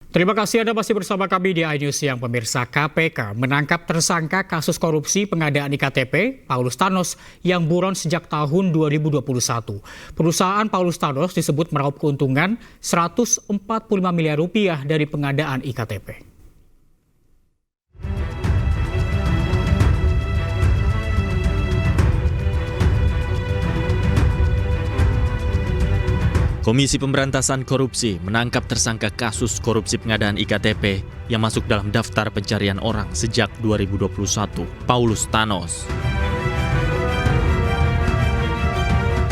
Terima kasih Anda masih bersama kami di iNews Siang. Pemirsa, KPK menangkap tersangka kasus korupsi pengadaan IKTP, Paulus Thanos, yang buron sejak tahun 2021. Perusahaan Paulus Thanos disebut meraup keuntungan 145 miliar rupiah dari pengadaan IKTP. Komisi Pemberantasan Korupsi menangkap tersangka kasus korupsi pengadaan IKTP yang masuk dalam daftar pencarian orang sejak 2021, Paulus Thanos.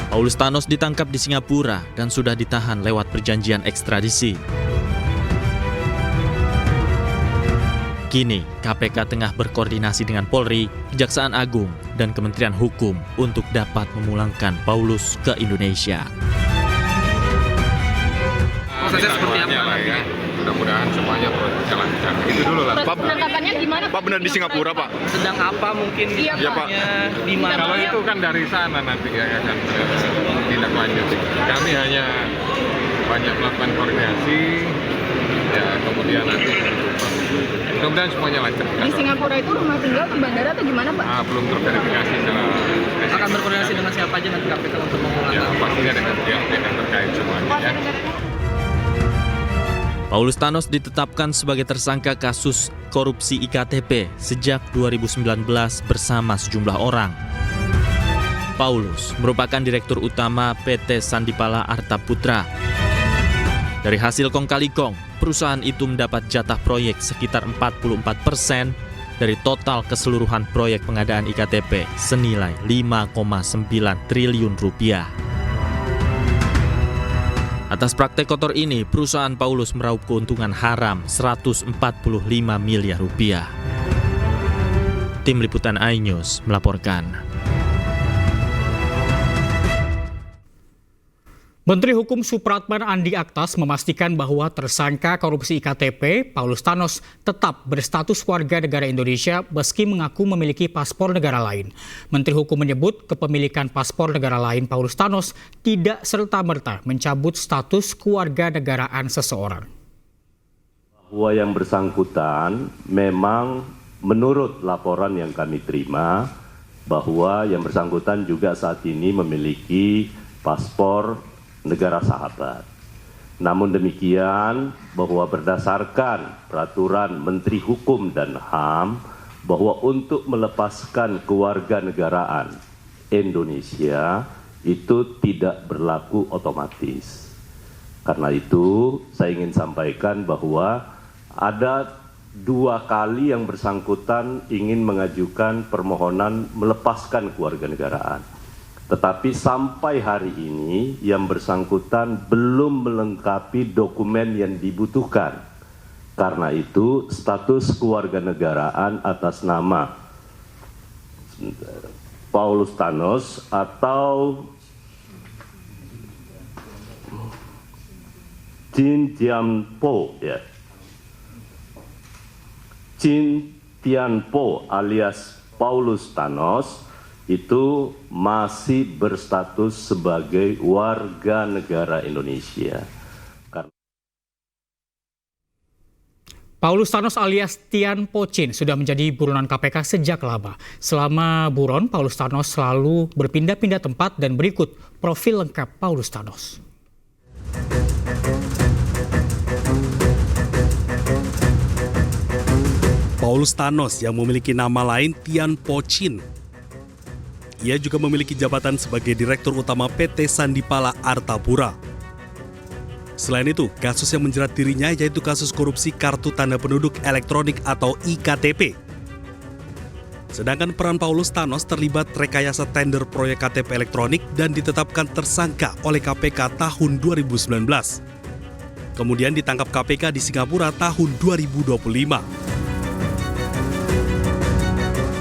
Paulus Thanos ditangkap di Singapura dan sudah ditahan lewat perjanjian ekstradisi. Kini, KPK tengah berkoordinasi dengan Polri, Kejaksaan Agung, dan Kementerian Hukum untuk dapat memulangkan Paulus ke Indonesia. Prosesnya seperti apa nantinya? Mudah-mudahan semuanya berjalan lancar. Itu dulu lah. Pak, penangkapannya gimana? Pak benar di Singapura, Pak? Sedang apa mungkin? Iya, Pak. Di mana? Kalau itu kan dari sana nanti ya akan tindak lanjut. Kami hanya banyak melakukan koordinasi, ya kemudian nanti mudah-mudahan semuanya lancar. Di Singapura itu rumah tinggal atau bandara atau gimana, Pak? Belum terverifikasi secara Akan berkoordinasi dengan siapa aja nanti KPK untuk memulangkan? ya pastinya dengan pihak yang terkait semuanya. Ya. Paulus Thanos ditetapkan sebagai tersangka kasus korupsi IKTP sejak 2019 bersama sejumlah orang. Paulus merupakan direktur utama PT Sandipala Arta Putra. Dari hasil kong kali kong, perusahaan itu mendapat jatah proyek sekitar 44% dari total keseluruhan proyek pengadaan IKTP senilai 5,9 triliun rupiah. Atas praktek kotor ini, perusahaan Paulus meraup keuntungan haram 145 miliar rupiah. Tim Liputan iNews melaporkan. Menteri Hukum Supratman Andi Aktas memastikan bahwa tersangka korupsi IKTP, Paulus Thanos, tetap berstatus warga negara Indonesia meski mengaku memiliki paspor negara lain. Menteri Hukum menyebut kepemilikan paspor negara lain Paulus Thanos tidak serta-merta mencabut status kewarganegaraan seseorang. Bahwa yang bersangkutan memang menurut laporan yang kami terima, bahwa yang bersangkutan juga saat ini memiliki paspor negara sahabat. Namun demikian, bahwa berdasarkan peraturan Menteri Hukum dan HAM, bahwa untuk melepaskan kewarganegaraan Indonesia itu tidak berlaku otomatis. Karena itu, saya ingin sampaikan bahwa ada 2 kali yang bersangkutan ingin mengajukan permohonan melepaskan kewarganegaraan. Tetapi sampai hari ini yang bersangkutan belum melengkapi dokumen yang dibutuhkan. Karena itu status kewarganegaraan atas nama Paulus Thanos atau Jin Tianpo, ya. Jin Tianpo alias Paulus Thanos itu masih berstatus sebagai warga negara Indonesia. Paulus Thanos alias Tian Po Chin sudah menjadi buronan KPK sejak lama. Selama buron, Paulus Thanos selalu berpindah-pindah tempat dan berikut profil lengkap Paulus Thanos. Paulus Thanos yang memiliki nama lain Tian Po Chin. Ia juga memiliki jabatan sebagai Direktur Utama PT Sandipala Arta Putra. Selain itu, kasus yang menjerat dirinya yaitu kasus korupsi Kartu Tanda Penduduk Elektronik atau IKTP. Sedangkan peran Paulus Thanos terlibat rekayasa tender proyek KTP elektronik dan ditetapkan tersangka oleh KPK tahun 2019. Kemudian ditangkap KPK di Singapura tahun 2025.